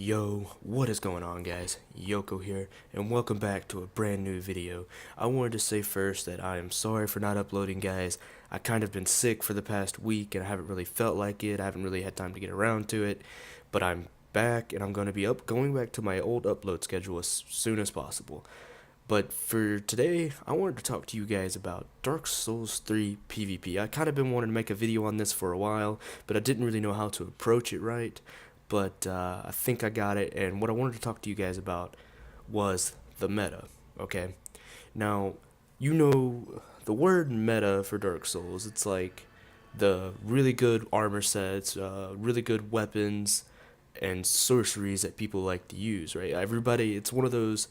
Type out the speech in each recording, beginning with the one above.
Yo, what is going on, guys? Yoko here, and welcome back to a brand new video. I wanted to say first that I am sorry for not uploading, guys. I kind of been sick for the past week, and I haven't really felt like it. I haven't really had time to get around to it, but I'm back, and I'm going to be going back to my old upload schedule as soon as possible. But for today, I wanted to talk to you guys about Dark Souls 3 PvP. I kind of been wanting to make a video on this for a while, but I didn't really know how to approach it right. But I think I got it, and what I wanted to talk to you guys about was the meta, okay? Now, you know, the word meta for Dark Souls, it's like the really good armor sets, really good weapons, and sorceries that people like to use, right? Everybody, it's one of those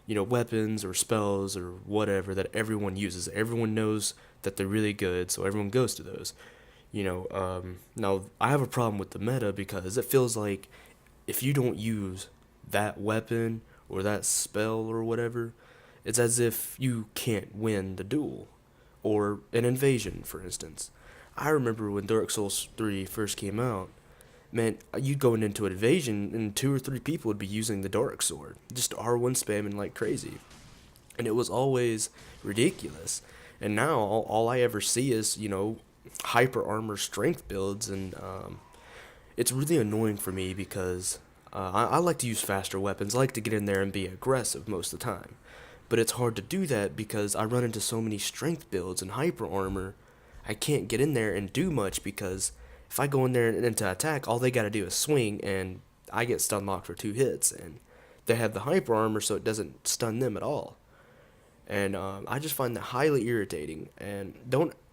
weapons or spells or whatever that everyone uses. Everyone knows that they're really good, so everyone goes to those. Now I have a problem with the meta because it feels like if you don't use that weapon or that spell or whatever, it's as if you can't win the duel or an invasion, for instance. I remember when Dark Souls 3 first came out, man, you'd go into an invasion and two or three people would be using the Dark Sword, just R1 spamming like crazy. And it was always ridiculous. And now all I ever see is, hyper armor strength builds, and it's really annoying for me because I like to use faster weapons. I like to get in there and be aggressive most of the time. But it's hard to do that because I run into so many strength builds and hyper armor. I can't get in there and do much because if I go in there and to attack, all they gotta do is swing, and I get stun locked for 2 hits, and they have the hyper armor, so it doesn't stun them at all. And I just find that highly irritating. And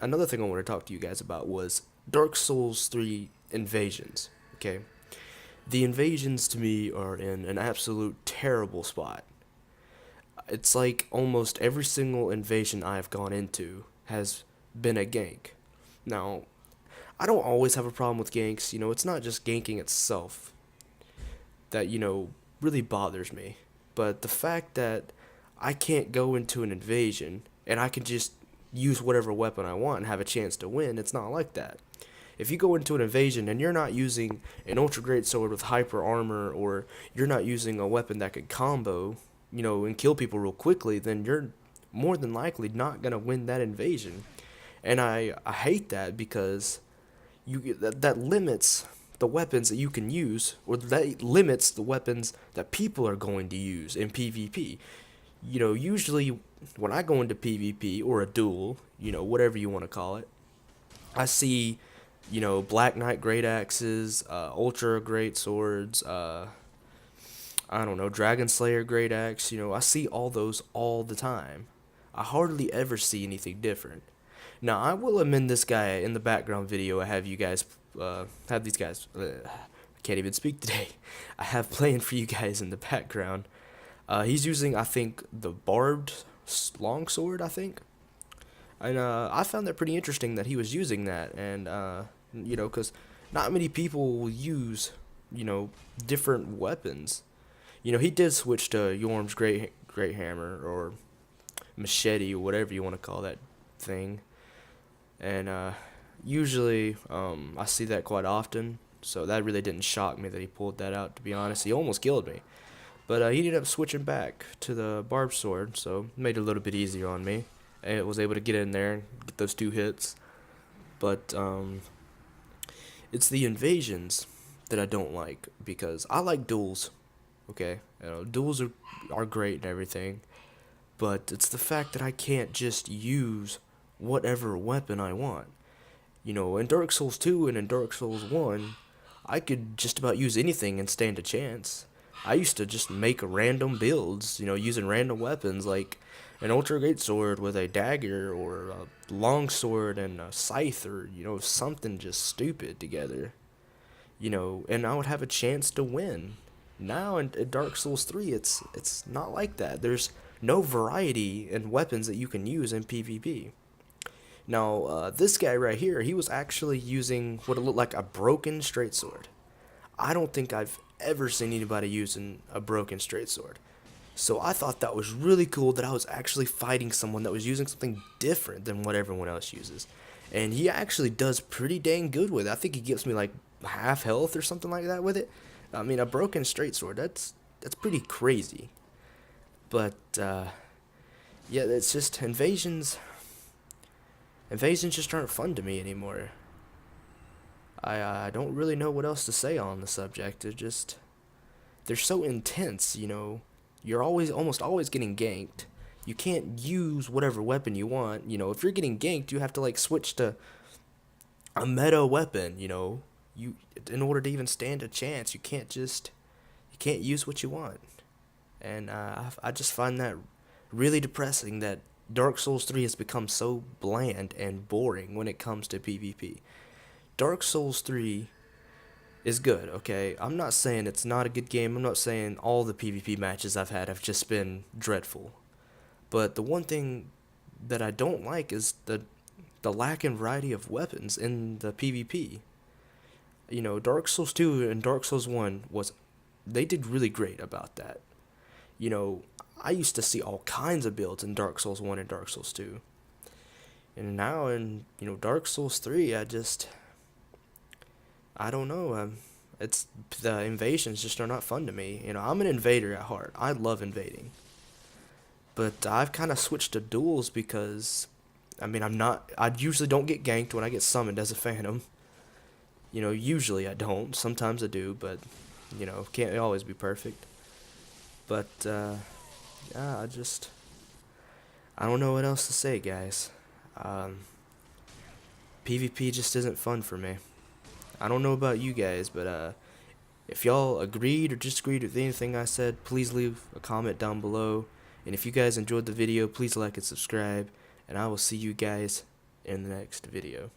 another thing I want to talk to you guys about was Dark Souls 3 invasions. Okay, the invasions to me are in an absolute terrible spot. It's like almost every single invasion I have gone into has been a gank. Now, I don't always have a problem with ganks. It's not just ganking itself that, really bothers me. But the fact that I can't go into an invasion and I can just use whatever weapon I want and have a chance to win, it's not like that. If you go into an invasion and you're not using an ultra great sword with hyper armor, or you're not using a weapon that could combo, and kill people real quickly, then you're more than likely not going to win that invasion. And I hate that because that limits the weapons that you can use, or that limits the weapons that people are going to use in PvP. Usually when I go into PvP or a duel, whatever you want to call it, I see, Black Knight great axes, Ultra great swords, I don't know, Dragon Slayer great axe. I see all those all the time. I hardly ever see anything different. Now, I will amend this guy in the background video. I have you guys, have these guys, I can't even speak today. I have playing for you guys in the background. He's using, I think, the barbed longsword, I think. And I found that pretty interesting that he was using that. And, because not many people will use, different weapons. He did switch to Yorm's great hammer, or machete, or whatever you want to call that thing. And usually I see that quite often. So that really didn't shock me that he pulled that out, to be honest. He almost killed me. But he ended up switching back to the barbed sword, so it made it a little bit easier on me. And it was able to get in there and get those 2 hits. But it's the invasions that I don't like, because I like duels. Okay, duels are great and everything, but it's the fact that I can't just use whatever weapon I want. In Dark Souls 2 and in Dark Souls 1, I could just about use anything and stand a chance. I used to just make random builds, using random weapons like an ultra great sword with a dagger, or a long sword and a scythe, or something just stupid together. And I would have a chance to win. Now in Dark Souls 3, it's not like that. There's no variety in weapons that you can use in PvP. Now, this guy right here, he was actually using what looked like a broken straight sword. I don't think I've ever seen anybody using a broken straight sword. So I thought that was really cool that I was actually fighting someone that was using something different than what everyone else uses. And he actually does pretty dang good with it. I think he gives me like half health or something like that with it. I mean, a broken straight sword, that's pretty crazy. But yeah, it's just invasions just aren't fun to me anymore. I don't really know what else to say on the subject. They're so intense, you know. You're almost always getting ganked. You can't use whatever weapon you want. You know, if you're getting ganked, you have to like switch to a meta weapon, you know. You In order to even stand a chance, you can't use what you want. And I just find that really depressing that Dark Souls 3 has become so bland and boring when it comes to PvP. Dark Souls 3 is good, okay? I'm not saying it's not a good game. I'm not saying all the PvP matches I've had have just been dreadful. But the one thing that I don't like is the lack and variety of weapons in the PvP. You know, Dark Souls 2 and Dark Souls 1 they did really great about that. You know, I used to see all kinds of builds in Dark Souls 1 and Dark Souls 2. And now in, Dark Souls 3, I don't know. It's the invasions just are not fun to me. You know, I'm an invader at heart. I love invading. But I've kind of switched to duels because I mean, I usually don't get ganked when I get summoned as a phantom. You know, usually I don't. Sometimes I do, but can't always be perfect. But yeah, I don't know what else to say, guys. Um, PvP just isn't fun for me. I don't know about you guys, but if y'all agreed or disagreed with anything I said, please leave a comment down below. And if you guys enjoyed the video, please like and subscribe. And I will see you guys in the next video.